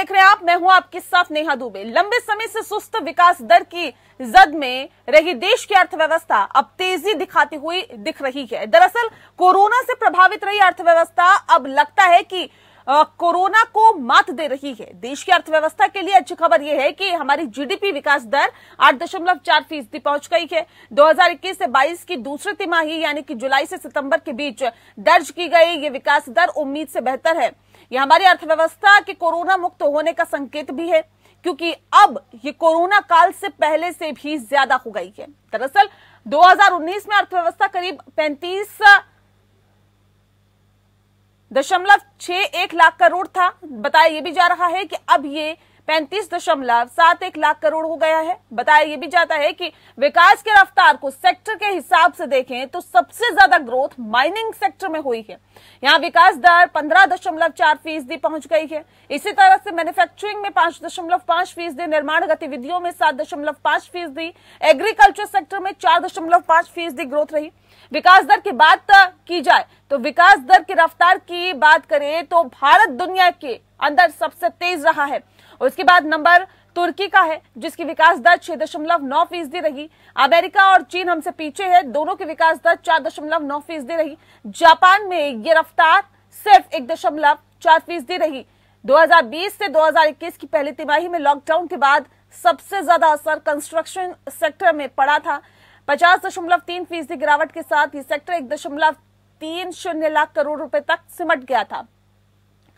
देख रहे हैं आप, मैं हूं आपके साथ नेहा दुबे। लंबे समय से सुस्त विकास दर की जद में रही देश की अर्थव्यवस्था अब तेजी दिखाती हुई दिख रही है। दरअसल कोरोना से प्रभावित रही अर्थव्यवस्था अब लगता है कि कोरोना को मात दे रही है। देश की अर्थव्यवस्था के लिए अच्छी खबर यह है कि हमारी जीडीपी विकास दर 8.4% पहुंच गई है। 2021 से 22 की दूसरी तिमाही यानी कि जुलाई से सितंबर के बीच दर्ज की गई ये विकास दर उम्मीद से बेहतर है। यह हमारी अर्थव्यवस्था के कोरोना मुक्त होने का संकेत भी है, क्योंकि अब ये कोरोना काल से पहले से भी ज्यादा हो गई है। दरअसल 2019 में अर्थव्यवस्था करीब 35.61 लाख करोड़ था। बताया यह भी जा रहा है कि अब ये 35.71 लाख करोड़ हो गया है। बताया यह भी जाता है कि विकास के रफ्तार को सेक्टर के हिसाब से देखें तो सबसे ज्यादा ग्रोथ माइनिंग सेक्टर में हुई है। यहां विकास दर 15.4% पहुंच गई है। इसी तरह से मैन्युफैक्चरिंग में 5.5%, निर्माण गतिविधियों में 7.5%, एग्रीकल्चर सेक्टर में 4.5% ग्रोथ रही। विकास दर की बात की जाए तो विकास दर की रफ्तार की बात करें तो भारत दुनिया के अंदर सबसे तेज रहा है। उसके बाद नंबर तुर्की का है, जिसकी विकास दर 6.9% रही। अमेरिका और चीन हमसे पीछे है, दोनों की विकास दर 4.9% रही। जापान में ये रफ्तार सिर्फ 1.4% रही। 2020 से 2021 की पहली तिमाही में लॉकडाउन के बाद सबसे ज्यादा असर कंस्ट्रक्शन सेक्टर में पड़ा था। 50.3% गिरावट के साथ ये सेक्टर 1.30 लाख करोड़ रुपए तक सिमट गया था।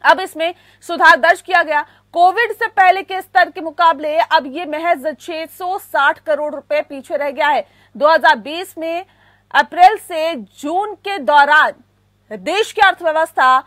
अब इसमें सुधार दर्ज किया गया। कोविड से पहले के स्तर के मुकाबले अब ये महज 660 करोड़ रुपए पीछे रह गया है। 2020 में अप्रैल से जून के दौरान देश की अर्थव्यवस्था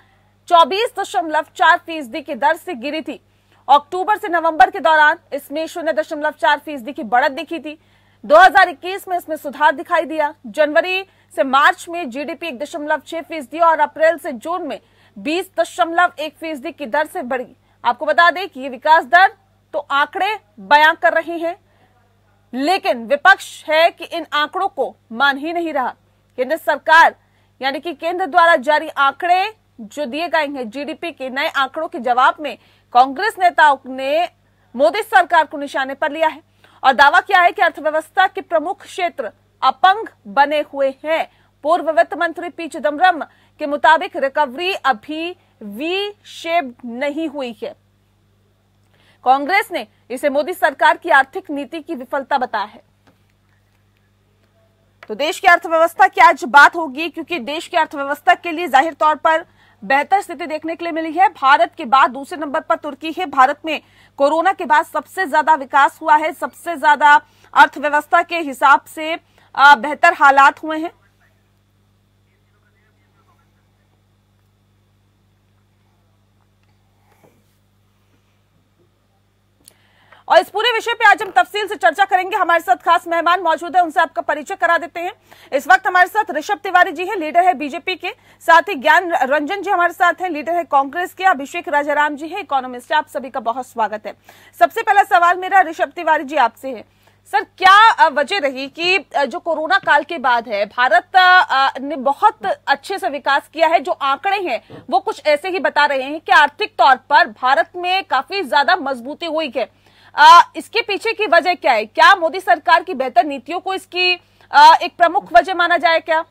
24.4% की दर से गिरी थी। अक्टूबर से नवंबर के दौरान इसमें 0.4% की बढ़त दिखी थी। 2021 में इसमें सुधार दिखाई दिया। जनवरी से मार्च में जीडीपी 1.6% और अप्रैल से जून में 20.1% की दर से बढ़ी। आपको बता दें कि ये विकास दर तो आंकड़े बयां कर रहे हैं, लेकिन विपक्ष है कि इन आंकड़ों को मान ही नहीं रहा। केंद्र सरकार यानी कि केंद्र द्वारा जारी आंकड़े जो दिए गए हैं जीडीपी के नए आंकड़ों के जवाब में कांग्रेस नेताओं ने मोदी सरकार को निशाने पर लिया है और दावा किया है कि अर्थव्यवस्था के प्रमुख क्षेत्र अपंग बने हुए हैं। पूर्व वित्त मंत्री पी चिदम्बरम के मुताबिक रिकवरी अभी वी शेप नहीं हुई है। कांग्रेस ने इसे मोदी सरकार की आर्थिक नीति की विफलता बताया है। तो देश की अर्थव्यवस्था की आज बात होगी, क्योंकि देश की अर्थव्यवस्था के लिए जाहिर तौर पर बेहतर स्थिति देखने के लिए मिली है। भारत के बाद दूसरे नंबर पर तुर्की है। भारत में कोरोना के बाद सबसे ज्यादा विकास हुआ है, सबसे ज्यादा अर्थव्यवस्था के हिसाब से बेहतर हालात हुए हैं। और इस पूरे विषय पे आज हम तफसील से चर्चा करेंगे। हमारे साथ खास मेहमान मौजूद है, उनसे आपका परिचय करा देते हैं। इस वक्त हमारे साथ ऋषभ तिवारी जी हैं, लीडर है बीजेपी के। साथ ही ज्ञान रंजन जी हमारे साथ हैं, लीडर है कांग्रेस के। अभिषेक राजाराम जी हैं, इकोनॉमिस्ट। आप सभी का बहुत स्वागत है। सबसे पहला सवाल मेरा ऋषभ तिवारी जी आपसे है। सर, क्या वजह रही कि जो कोरोना काल के बाद है भारत ने बहुत अच्छे से विकास किया है? जो आंकड़े हैं वो कुछ ऐसे ही बता रहे हैं कि आर्थिक तौर पर भारत में काफी ज्यादा मजबूती हुई है। इसके पीछे की वजह क्या है? क्या मोदी सरकार की बेहतर नीतियों को इसकी एक प्रमुख वजह माना जाए क्या?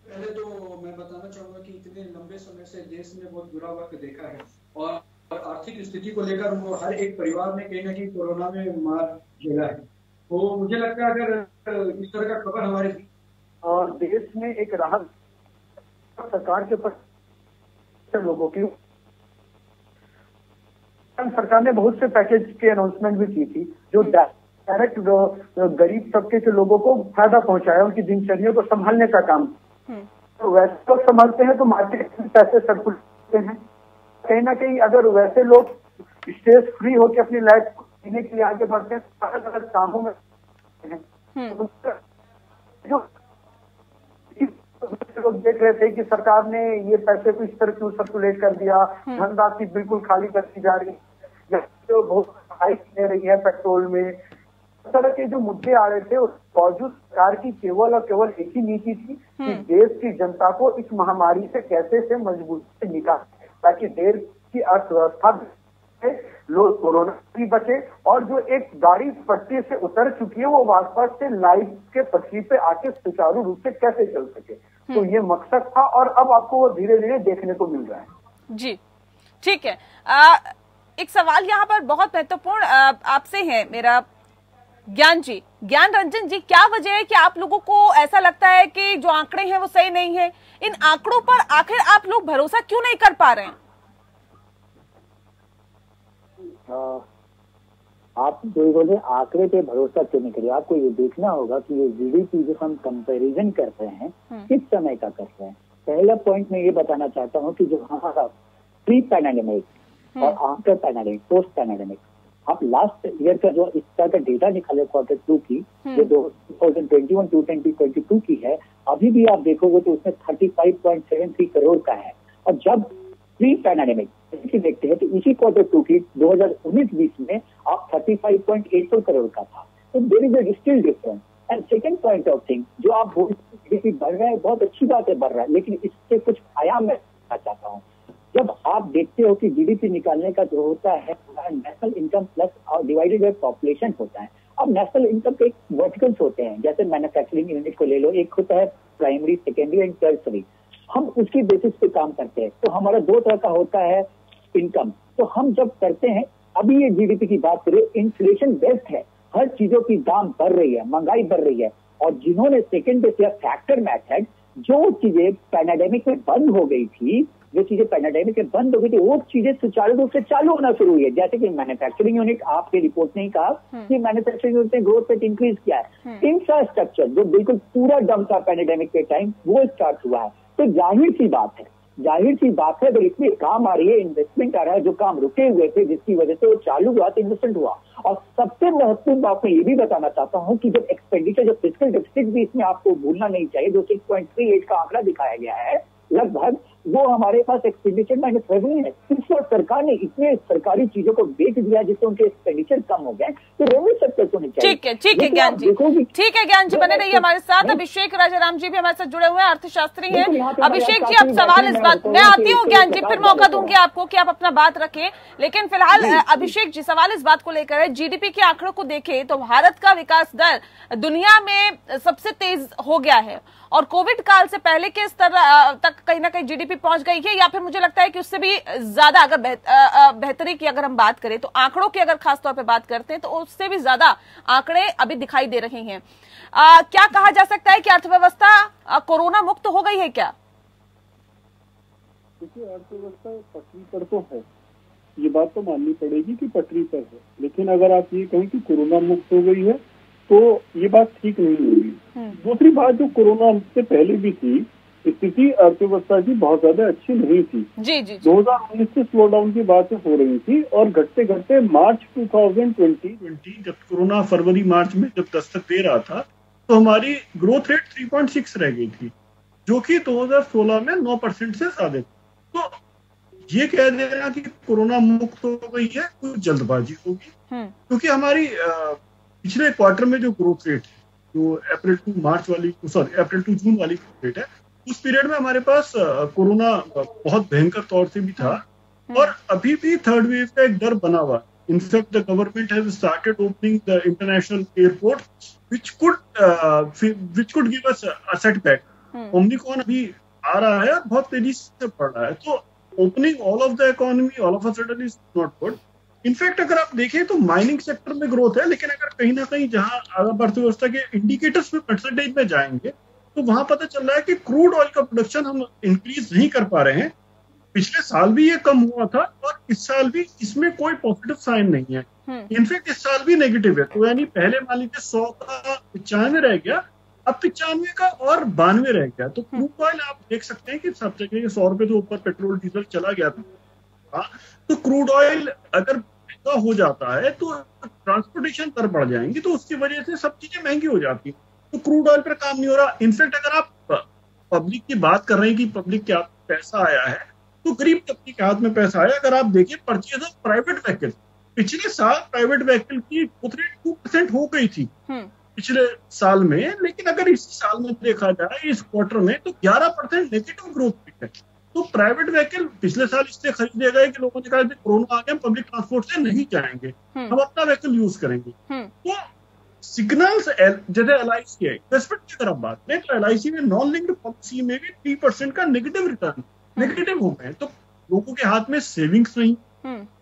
पहले तो मैं बताना चाहूंगा कि इतने लंबे समय से देश ने बहुत बुरा वक्त देखा है और आर्थिक स्थिति को लेकर वो हर एक परिवार ने कहीं ना कहीं कोरोना में मार झेला है। तो मुझे लगता है अगर इस तरह का खबर हमारे और देश में एक राहत सरकार के ऊपर लोगों की, सरकार ने बहुत से पैकेज की अनाउंसमेंट भी की थी जो डायरेक्ट गरीब तबके के लोगों को फायदा पहुंचाया, उनकी दिनचर्या को संभालने का काम। तो वैसे लोग संभालते हैं तो मार्केट में पैसे सर्कुलेट होते हैं। कहीं ना कहीं अगर वैसे लोग स्ट्रेस फ्री होकर अपनी लाइफ जीने के लिए आगे बढ़ते हैं तो अलग अलग कामों में जो लोग देख रहे थे कि सरकार ने ये पैसे को इस तरह क्यों सर्कुलेट कर दिया, धनराशि बिल्कुल खाली करती जा रही है, जो बहुत हाइक ले रही है पेट्रोल में, तरह के जो मुद्दे आ रहे थे, उस बावजूद सरकार की केवल और केवल एक ही नीति थी कि देश की जनता को इस महामारी से कैसे से मजबूती से निकाले, ताकि देश की अर्थव्यवस्था लोग कोरोना से भी बचे और जो एक गाड़ी पटरी से उतर चुकी है वो वापस से लाइफ के पटरी पे आके सुचारू रूप से कैसे चल सके। तो ये मकसद था और अब आपको वो धीरे धीरे देखने को मिल रहा है। जी ठीक है। एक सवाल यहाँ पर बहुत महत्वपूर्ण आपसे है मेरा, ज्ञान जी, ज्ञान रंजन जी, क्या वजह है कि आप लोगों को ऐसा लगता है कि जो आंकड़े हैं वो सही नहीं है? इन आंकड़ों पर आखिर आप लोग भरोसा क्यों नहीं कर पा रहे हैं? आप जो बोले आंकड़े पे भरोसा क्यों नहीं करिए, आपको ये देखना होगा कि ये जीडीपी जो हम कंपैरिजन कर रहे हैं किस समय का कर रहे हैं। पहला पॉइंट मैं ये बताना चाहता हूँ कि जो हमारा प्री पैंडेमिक और आफ्टर पैंडेमिक, पोस्ट पैंडेमिक, आप लास्ट ईयर का जो इस तरह का डेटा निकाले Q2 की, जो 2021 to 2022 की है, अभी भी आप देखोगे तो उसमें 35.73 करोड़ का है। और जब प्री पैंडेमिक देखते हैं तो इसी Q2 की 2019-20 में आप 35.84 करोड़ का था। तो there is a still difference. And second point of thing, जो आप बोलते बढ़ रहा है, बहुत अच्छी बात है बढ़ रहा है, लेकिन इससे कुछ आयाम मैं चाहता हूँ। जब आप देखते हो कि जीडीपी निकालने का जो होता है national income plus divided by population होता है। अब नेशनल इनकम के एक वर्टिकल्स होते हैं, जैसे मैन्युफैक्चरिंग यूनिट को ले लो, एक होता है प्राइमरी, सेकेंडरी एंड टर्सरी। हम उसकी बेसिस पे काम करते हैं, तो हमारा दो तरह का होता है इनकम। तो हम जब करते हैं, अभी ये जीडीपी की बात करें, इन्फ्लेशन बेस्ड है, हर चीजों की दाम बढ़ रही है, महंगाई बढ़ रही है। और जिन्होंने सेकेंड बेस या फैक्टर मेथड, जो चीजें पैंडेमिक में बंद हो गई थी, जो चीजें पैंडेमिक में बंद हो गई थी, वो चीजें सुचारू रूप से चालू होना शुरू हुई है। जैसे कि मैन्युफैक्चरिंग यूनिट, आपके रिपोर्ट ने कहा कि मैन्युफैक्चरिंग यूनिट ने ग्रोथ रेट इंक्रीज किया है। इंफ्रास्ट्रक्चर जो बिल्कुल पूरा डम था पैंडेमिक के टाइम, वो स्टार्ट हुआ है। तो जाहिर सी बात है अगर इतनी काम आ रही है, इन्वेस्टमेंट आ रहा है, जो काम रुके हुए थे जिसकी वजह से वो चालू हुआ तो इन्वेस्टमेंट हुआ। और सबसे महत्वपूर्ण बात मैं ये भी बताना चाहता हूँ कि जब एक्सपेंडिचर, जो फिस्कल डेफिसिट भी इसमें आपको भूलना नहीं चाहिए, जो 6.38 का आंकड़ा दिखाया गया है लगभग, वो हमारे पास एक्सपेंडिचर माइनस रेवेन्यू है। इस वक्त सरकार ने इतने सरकारी चीजों को बेच दिया जिससे उनके एक्सपेंडिचर कम हो गए, तो रेवेन्यू सेक्टर को नहीं चाहिए। ठीक है ज्ञान जी, ठीक है ज्ञान जी, बने रहिए हमारे साथ। अभिषेक राजाराम जी भी हमारे साथ जुड़े हुए हैं, अर्थशास्त्री हैं। अभिषेक जी, अब सवाल इस बात, मैं आती हूँ ज्ञान जी, फिर मौका दूंगी आपको कि आप अपना बात रखें, लेकिन फिलहाल अभिषेक जी, सवाल इस बात को लेकर है, जीडीपी के आंकड़ों को देखें तो भारत का विकास दर दुनिया में सबसे तेज हो गया है और कोविड काल से पहले के स्तर तक कहीं ना कहीं जीडीपी पहुंच गई है, या फिर मुझे लगता है कि उससे भी ज्यादा, अगर बेहतरी की अगर हम बात करें तो आंकड़ों की अगर खासतौर पे बात करते हैं तो उससे भी ज्यादा आंकड़े अभी दिखाई दे रहे हैं। क्या कहा जा सकता है कि अर्थव्यवस्था कोरोना मुक्त हो गई है क्या? देखिए, अर्थव्यवस्था पटरी पर तो है, ये बात तो माननी पड़ेगी कि पटरी पर है, लेकिन अगर आप ये कहें कि कोरोना मुक्त हो गई है तो ये बात ठीक नहीं होगी। दूसरी बात, जो कोरोना से पहले भी थी, स्थिति अर्थव्यवस्था की बहुत ज्यादा अच्छी नहीं थी। जी 2019 से स्लो डाउन की बातें हो रही थी और घटते घटते मार्च 2020 जब कोरोना फरवरी मार्च में जब दस्तक दे रहा था तो हमारी ग्रोथ रेट 3.6 रह गई थी, जो कि 2016 में 9% से ज्यादा। तो ये कह देना कि कोरोना मुक्त हो गई है, कुछ जल्दबाजी होगी, क्योंकि हमारी पिछले क्वार्टर में जो ग्रोथ रेट है, जो अप्रैल टू जून वाली ग्रोथ रेट है, उस पीरियड में हमारे पास कोरोना बहुत भयंकर तौर से भी था और अभी भी थर्ड वेव का एक डर बना हुआ। In fact the government has started opening the international airport which could give us a setback. Omicron अभी आ रहा है, बहुत तेजी से बढ़ रहा है, तो opening all of the economy all of a sudden is not good. In fact अगर आप देखें तो माइनिंग सेक्टर में ग्रोथ है, लेकिन अगर कहीं ना कहीं जहां अर्थव्यवस्था के इंडिकेटर्स में परसेंटेज में जाएंगे तो वहां पता चल रहा है कि क्रूड ऑयल का प्रोडक्शन हम इंक्रीज नहीं कर पा रहे हैं। पिछले साल भी ये कम हुआ था और इस साल भी इसमें कोई पॉजिटिव साइन नहीं है। इनफैक्ट इस साल भी नेगेटिव है, तो यानी पहले मान लीजिए 100 का 95 रह गया, अब 95 का और 92 रह गया। तो क्रूड ऑयल आप देख सकते हैं कि सब जगह 100 रुपए के ऊपर पेट्रोल डीजल चला गया था। तो क्रूड ऑयल अगर महंगा हो जाता है तो ट्रांसपोर्टेशन दर बढ़ जाएंगी, तो उसकी वजह से सब चीजें महंगी हो जाती है। तो क्रूड ऑयल पर काम नहीं हो रहा। इनफैक्ट अगर आप पब्लिक की बात कर रहे हैं कि पब्लिक के हाथ पैसा आया है, तो गरीब तबके के हाथ में पैसा आया। अगर आप देखिए परचेज ऑफ प्राइवेट व्हीकल, पिछले साल प्राइवेट व्हीकल की ग्रोथ रेट 2% हो गई थी पिछले साल में, लेकिन अगर इस साल में देखा जाए इस क्वार्टर में तो 11% नेगेटिव ग्रोथ रेट है। तो प्राइवेट व्हीकल पिछले साल इसलिए खरीदे गए कि लोगों ने कहा कोरोना आ गया, पब्लिक ट्रांसपोर्ट से नहीं जाएंगे, हम अपना व्हीकल यूज करेंगे। तो सिग्नल्स जैसे LIC है, इन्वेस्टमेंट की तरफ बात करें तो LIC में नॉन लिंक्ड पॉलिसी में भी 3% का नेगेटिव रिटर्न नेगेटिव हो गए। तो लोगों के हाथ में सेविंग्स नहीं,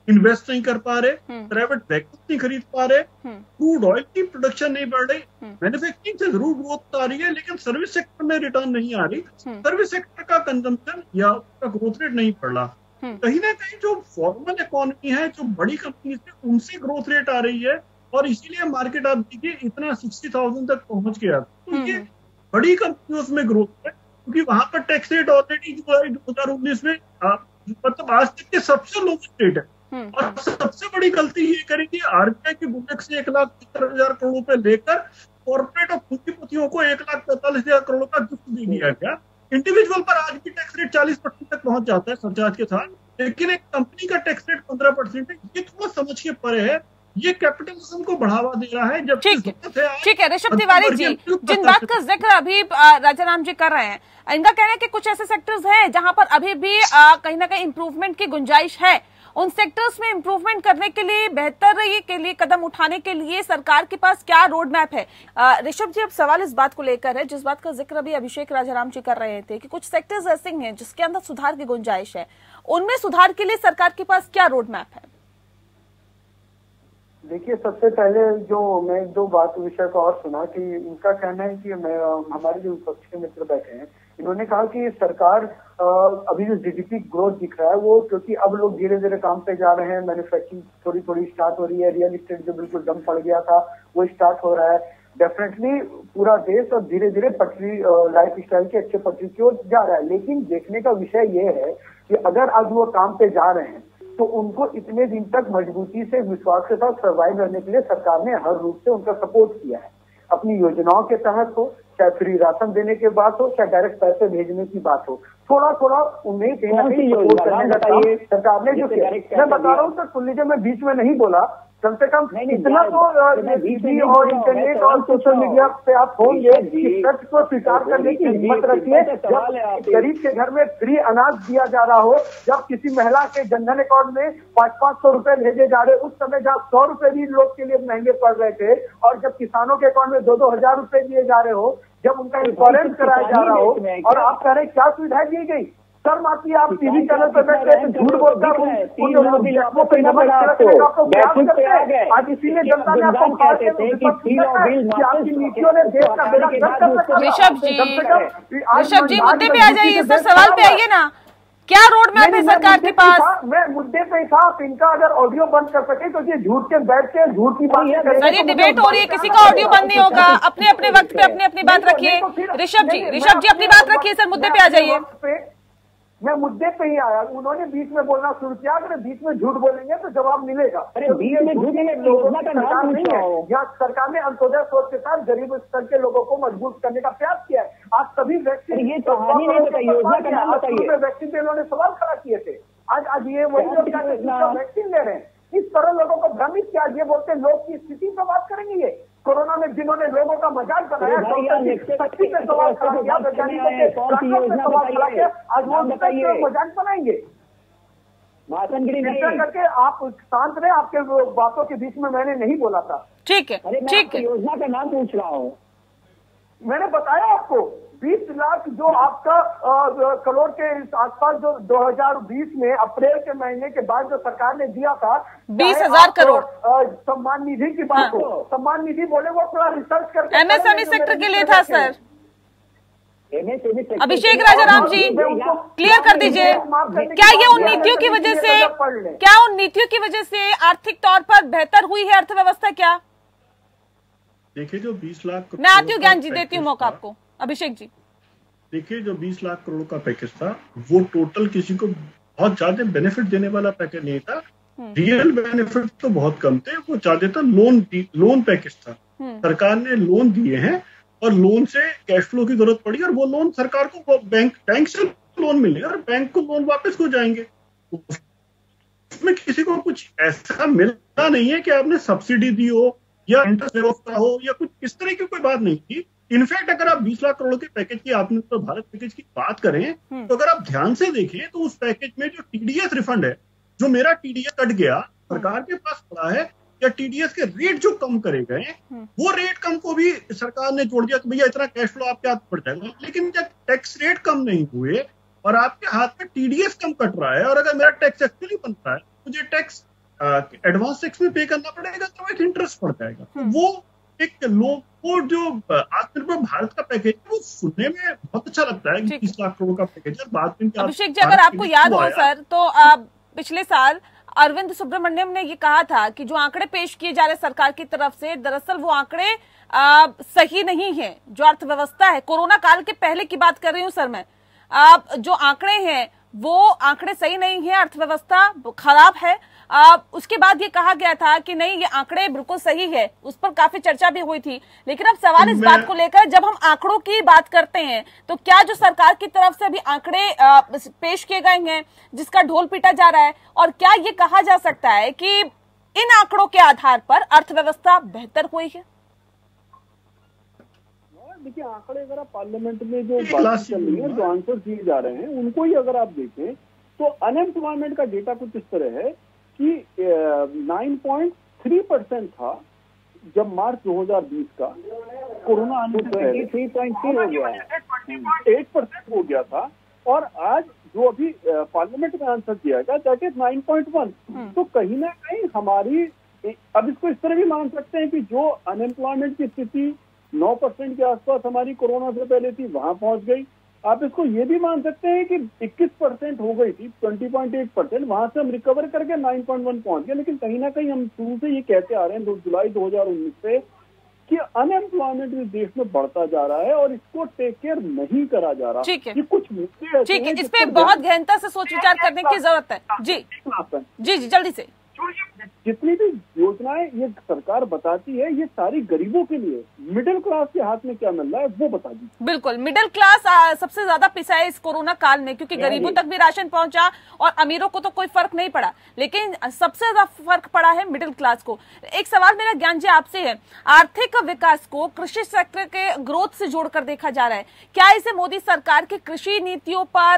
इन्वेस्ट नहीं कर पा रहे, प्राइवेट व्हीकल नहीं खरीद पा रहे, क्रूड ऑयल की प्रोडक्शन नहीं बढ़ रही, मैन्युफैक्चरिंग से जरूर ग्रोथ आ रही है लेकिन सर्विस सेक्टर में रिटर्न नहीं आ रही, सर्विस सेक्टर का कंजम्पशन या उसका ग्रोथ रेट नहीं बढ़ रहा। कहीं ना कहीं जो फॉर्मल इकोनॉमी है, जो बड़ी कंपनी है, उनसे ग्रोथ रेट आ रही है और इसीलिए मार्केट आप देखिए इतना 60,000 तक पहुंच गया। तो ये बड़ी कंपनियों में ग्रोथ है क्योंकि वहां पर टैक्स रेट ऑलरेडी जुलाई 2019 में मतलब आज तक के सबसे लोवेस्ट रेट है। और सबसे बड़ी गलती ये करेंगे RBI की बुलेट से 1,70,000 करोड़ रुपए लेकर कॉर्पोरेट और पूंजीपतियों को 1,45,000 करोड़ का गिफ्ट दे दिया गया। इंडिविजुअल पर आज भी टैक्स रेट 40% तक पहुंच जाता है सरचार्ज के साथ, लेकिन एक कंपनी का टैक्स रेट 15% है। ये थोड़ा समझ के परे है, ये कैपिटलिज्म को बढ़ावा दे रहा है। जब ठीक है ऋषभ तिवारी जी, जिन बात का जिक्र अभी राजाराम जी कर रहे हैं, इनका कहना है कि कुछ ऐसे सेक्टर्स हैं जहां पर अभी भी कहीं ना कहीं इंप्रूवमेंट की गुंजाइश है। उन सेक्टर्स में इंप्रूवमेंट करने के लिए, बेहतर के लिए कदम उठाने के लिए सरकार के पास क्या रोड मैप है? ऋषभ जी, अब सवाल इस बात को लेकर है जिस बात का जिक्र अभी अभिषेक राजाराम जी कर रहे थे कि कुछ सेक्टर्स ऐसे हैं जिसके अंदर सुधार की गुंजाइश है, उनमें सुधार के लिए सरकार के पास क्या रोड मैप है? देखिए, सबसे पहले जो मैं दो बात विषय को और सुना कि इनका कहना है कि हमारे जो विपक्ष के मित्र बैठे हैं, इन्होंने कहा कि सरकार अभी जो GDP ग्रोथ दिख रहा है वो क्योंकि अब लोग धीरे धीरे काम पे जा रहे हैं, मैन्युफैक्चरिंग थोड़ी थोड़ी स्टार्ट हो रही है, रियल एस्टेट जो बिल्कुल दम पड़ गया था वो स्टार्ट हो रहा है। डेफिनेटली पूरा देश और धीरे धीरे पटरी लाइफ स्टाइल के अच्छे पटरी की ओर जा रहा है। लेकिन देखने का विषय ये है कि अगर आज वो काम पे जा रहे हैं तो उनको इतने दिन तक मजबूती से विश्वास के साथ सर्वाइव करने के लिए सरकार ने हर रूप से उनका सपोर्ट किया है, अपनी योजनाओं के तहत हो, चाहे फ्री राशन देने की बात हो, चाहे डायरेक्ट पैसे भेजने की बात हो, थोड़ा थोड़ा उन्हें कहीं ना कहीं सपोर्ट करने का काम सरकार ने जो किया। मैं बता रहा हूँ सर, सुन लीजिए, मैं बीच में नहीं बोला, कम से कम इतना तो टीवी और इंटरनेट और सोशल मीडिया पे आप होंगे कि सच को स्वीकार करने की हिम्मत रखिए। जब गरीब के घर में फ्री अनाज दिया जा रहा हो, जब किसी महिला के जनधन अकाउंट में 500-500 रुपए भेजे जा रहे, उस समय जब 100 रुपए भी लोग के लिए महंगे पड़ रहे थे, और जब किसानों के अकाउंट में 2-2 हजार रुपए दिए जा रहे हो, जब उनका इंश्योरेंस कराया जा रहा हो, और आप कह रहे क्या सुविधाएं दी गई? शर्म आती है, आप टीवी चैनल पर बैठ के झूठ बोलकर आज इसीलिए जनता ने आपको आपकी नीतियों ने देश का बेड़ा गर्क कर रखा है। ऋषभ जी मुद्दे पे आ जाइए सर, सवाल पे आइए ना, क्या रोड मैप है सरकार के पास? मैं मुद्दे पे ही था, आप इनका अगर ऑडियो बंद कर सके तो ये झूठ के बैठ के झूठ की बात सर, ये डिबेट हो रही है, किसी का ऑडियो बंद नहीं होगा, अपने अपने वक्त पे अपनी अपनी बात रखिए। ऋषभ जी अपनी बात रखिए सर, मुद्दे पे आ जाइए। मैं मुद्दे पे ही आया, उन्होंने बीच में बोलना शुरू किया, अगर बीच में झूठ बोलेंगे तो जवाब मिलेगा। अरे बीच में झूठ सरकार नहीं है, यहाँ सरकार ने अंत्योदय सोच के साथ गरीब स्तर के लोगों को मजबूत करने का प्रयास किया है। आज सभी वैक्सीन, ये कहानी नहीं बताइए, योजना का नाम बताइए। वैक्सीन पे इन्होंने सवाल खड़ा किए थे, आज ये वही लोग वैक्सीन ले रहे हैं। इस तरह लोगों को भ्रमित किया, ये बोलते लोग की स्थिति पर बात करेंगे। ये कोरोना में जिन्होंने लोगों का मजाक बनाया, शक्ति पे सवाल खड़ा किया, वैज्ञानिकों पे सवाल खड़ा किया, आज वो मजाक बनाएंगे। भाषण करके आप शांत रहे, आपके बातों के बीच में मैंने नहीं बोला था। ठीक है, ठीक है, योजना का नाम पूछ रहा हूँ। मैंने बताया आपको 20 लाख जो आपका करोड़ के आसपास जो 2020 में अप्रैल के महीने के बाद जो सरकार ने दिया था, 20,000 करोड़ सम्मान निधि की बात हो, सम्मान निधि बोले वो थोड़ा रिसर्च करके MSME सेक्टर के लिए था सर। अभिषेक राजाराम जी क्लियर कर दीजिए, क्या ये उन नीतियों की वजह से, क्या उन नीतियों की वजह से आर्थिक तौर पर बेहतर हुई है अर्थव्यवस्था? क्या देखिए, जो 20 लाख, मैं आती हूँ ज्ञान जी, देती हूँ मौका आपको। अभिषेक जी देखिए, जो 20 लाख करोड़ का पैकेज था वो टोटल किसी को बहुत ज्यादा बेनिफिट देने वाला पैकेज नहीं था। रियल बेनिफिट तो बहुत कम थे, वो ज्यादातर लोन पैकेज था। सरकार ने लोन दिए हैं और लोन से कैश फ्लो की जरूरत पड़ी और वो लोन सरकार को बैंक से लोन मिले और बैंक को लोन वापस हो जाएंगे। उसमें किसी को कुछ ऐसा मिलता नहीं है कि आपने सब्सिडी दी हो या इंटरेस्ट व्यवस्था हो या कुछ इस तरह की कोई बात नहीं थी। इनफैक्ट अगर आप 20 लाख करोड़ के पैकेज की, आपने तो भारत पैकेज की बात करें, तो अगर आप ध्यान से देखें तो उस पैकेज में जो टीडीएस रिफंड है, जो मेरा टीडीएस कट गया, सरकार के पास पड़ा है, या टीडीएस के रेट जो कम करे गए, वो रेट कम को भी सरकार ने जोड़ दिया कि भैया इतना कैश फ्लो आपके हाथ पड़ जाएगा। लेकिन जब टैक्स रेट कम नहीं हुए और आपके हाथ में टीडीएस कम कट रहा है, और अगर मेरा टैक्स एक्चुअली बन रहा है, मुझे टैक्स एडवांस टैक्स में पे करना पड़ेगा, तो एक इंटरेस्ट पड़ जाएगा। तो वो एक लोग को जो आत्मनिर्भर भारत का पैकेज है, वो सुनने में बहुत अच्छा लगता है कि 20 लाख करोड़ का पैकेज है। बाद में अभिषेक जी, अगर आपको याद हो सर, तो पिछले साल अरविंद सुब्रमण्यम ने ये कहा था कि जो आंकड़े पेश किए जा रहे सरकार की तरफ से, दरअसल वो आंकड़े सही नहीं है। जो अर्थव्यवस्था है, कोरोना काल के पहले की बात कर रही हूँ सर मैं, जो आंकड़े हैं वो आंकड़े सही नहीं है, अर्थव्यवस्था खराब है। उसके बाद ये कहा गया था कि नहीं, ये आंकड़े बिल्कुल सही है, उस पर काफी चर्चा भी हुई थी। लेकिन अब सवाल इस बात को लेकर, जब हम आंकड़ों की बात करते हैं, तो क्या जो सरकार की तरफ से अभी आंकड़े पेश किए गए हैं, जिसका ढोल पीटा जा रहा है, और क्या ये कहा जा सकता है कि इन आंकड़ों के आधार पर अर्थव्यवस्था बेहतर हुई है? देखिए, आंकड़े अगर आप पार्लियामेंट में जो बात चल रही है, जो आंसर दिए जा रहे हैं, उनको ही अगर आप देखें तो अनएम्प्लॉयमेंट का डेटा कुछ इस तरह है कि 9.3% था जब मार्च 2020 का, कोरोना आने से पहले 23.3 हो गया, 8% हो गया था। और आज जो अभी पार्लियामेंट में आंसर दिया गया, दैट इज 9.1। तो कहीं ना कहीं हमारी, अब इसको इस तरह भी मान सकते हैं कि जो अनएम्प्लॉयमेंट की स्थिति 9% के आसपास हमारी कोरोना से पहले थी, वहां पहुंच गई। आप इसको ये भी मान सकते हैं कि 21% हो गई थी, 20.8%, वहां से हम रिकवर करके 9.1 पहुंच गए। लेकिन कहीं ना कहीं हम शुरू से ये कहते आ रहे हैं, जुलाई 2019 से, कि अनएम्प्लॉयमेंट इस देश में बढ़ता जा रहा है और इसको टेक केयर नहीं करा जा रहा। ठीक है, ये कुछ मुद्दे, ठीक है, इस पे बहुत गहनता से सोच विचार करने की जरूरत है। जी जी जी, जल्दी से। जितनी भी योजनाएं ये सरकार बताती है, ये सारी गरीबों के लिए, मिडिल क्लास के हाथ में क्या मिल रहा है वो बता दीजिए। बिल्कुल, मिडिल क्लास सबसे ज्यादा पिसा है इस कोरोना काल में, क्योंकि गरीबों तक भी राशन पहुंचा और अमीरों को तो कोई फर्क नहीं पड़ा, लेकिन सबसे ज्यादा फर्क पड़ा है मिडिल क्लास को। एक सवाल मेरा ज्ञान जी आपसे है, आर्थिक विकास को कृषि सेक्टर के ग्रोथ से जोड़कर देखा जा रहा है, क्या इसे मोदी सरकार की कृषि नीतियों पर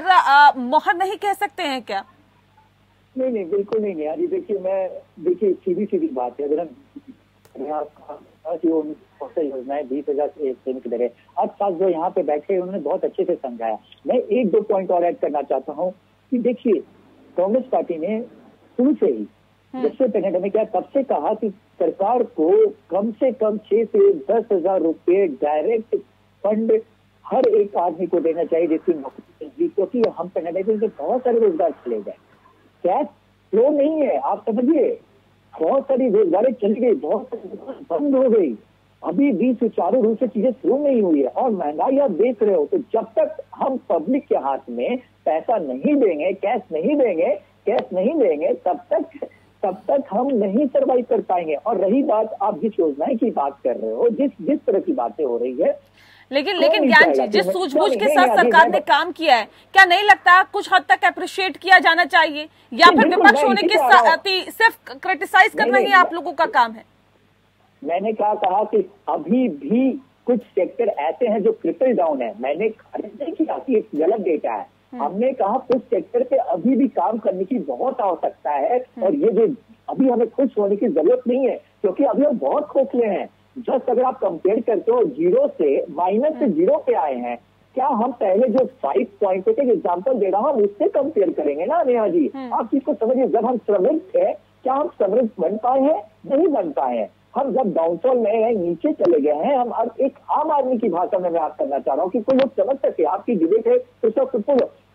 मोहर नहीं कह सकते हैं क्या? नहीं, बिल्कुल नहीं यार। देखिए सीधी बात है, अगर योजनाएं 20,000 श्रमिक दे रहे, अब साथ जो यहाँ पे बैठे उन्होंने बहुत अच्छे से समझाया। मैं 1-2 पॉइंट और ऐड करना चाहता हूँ कि देखिए, कांग्रेस पार्टी ने शुरू से ही, जब से पेंडेमिक आया तब से कहा कि सरकार को कम से कम 6 से 10,000 रुपये डायरेक्ट फंड हर एक आदमी को देना चाहिए जिसकी नौकरी, क्योंकि हम पेंडेमिक में बहुत सारे रोजगार चले गए, कैश फ्लो नहीं है। आप समझिए, बहुत सारी रोजगारें चली गई, बहुत बंद हो गई, अभी भी सुचारू रूप से चीजें शुरू नहीं हुई है, और महंगाई आप देख रहे हो। तो जब तक हम पब्लिक के हाथ में पैसा नहीं देंगे, कैश नहीं देंगे, तब तक हम नहीं सर्वाइव कर पाएंगे। और रही बात, आप जिस योजनाएं की बात कर रहे हो, जिस तरह की बातें हो रही है, लेकिन ज्ञान जी, जिस सूझबूझ के साथ सरकार ने काम किया है, क्या नहीं लगता कुछ हद तक अप्रिशिएट किया जाना चाहिए, या फिर विपक्ष होने के साथ ही सिर्फ क्रिटिसाइज करना ही आप लोगों का काम है? मैंने क्या कहा कि अभी भी कुछ सेक्टर ऐसे हैं जो ट्रिपल डाउन है। मैंने खारिज नहीं किया कि एक गलत डेटा है, हमने कहा कुछ सेक्टर पे अभी भी काम करने की बहुत आवश्यकता है, और ये जो अभी हमें खुश होने की जरूरत नहीं है, क्योंकि अभी हम बहुत खोखले हैं। जस्ट अगर आप कंपेयर करते हो, जीरो से माइनस से जीरो पे आए हैं, क्या हम पहले जो 5 पॉइंट के एग्जाम्पल दे रहा हूँ, हम उससे कंपेयर करेंगे ना नेहा जी। आप चीज को समझिए, जब हम समृद्ध थे, क्या हम समृद्ध बन पाए हैं? नहीं बन पाए हैं। हम जब डाउनफॉल में नीचे चले गए हैं, हम अब एक आम आदमी की भाषा में मैं बात करना चाह रहा हूँ कि कोई लोग समझ सके। आपकी डिबेट है तो सब कुछ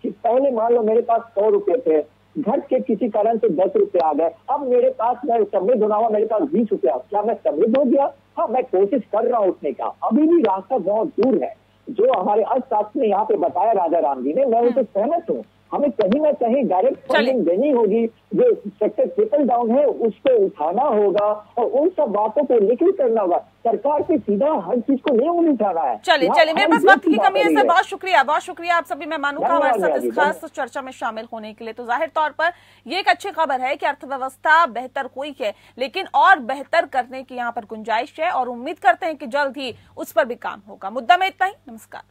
कि पहले मान लो मेरे पास 100 रुपए थे, घट के किसी कारण से 10 रुपए आ गए, अब मेरे पास, मैं समृद्ध होना हुआ, मेरे पास 20 रुपया, क्या मैं समृद्ध हो गया? हाँ, मैं कोशिश कर रहा हूँ उठने का, अभी भी रास्ता बहुत दूर है। जो हमारे अर्थशास्त्र ने यहाँ पे बताया राजा राम जी ने, मैं उनसे सहमत हूँ। हमें कहीं ना कहीं डायरेक्ट फंडिंग देनी होगी, जो सेक्टर ट्रिपल डाउन है उसको उठाना होगा और उन सब बातों को लेकर करना होगा। सरकार पे सीधा हर चीज को नहीं उठाना है। चलिए मेरे पास वक्त की कमी है सर, बहुत शुक्रिया आप सभी मेहमानों का हमारे साथ इस खास चर्चा में शामिल होने के लिए। तो जाहिर तौर पर ये एक अच्छी खबर है कि अर्थव्यवस्था बेहतर हुई है, लेकिन और बेहतर करने की यहाँ पर गुंजाइश है और उम्मीद करते हैं कि जल्द ही उस पर भी काम होगा। मुद्दा में इतना ही, नमस्कार।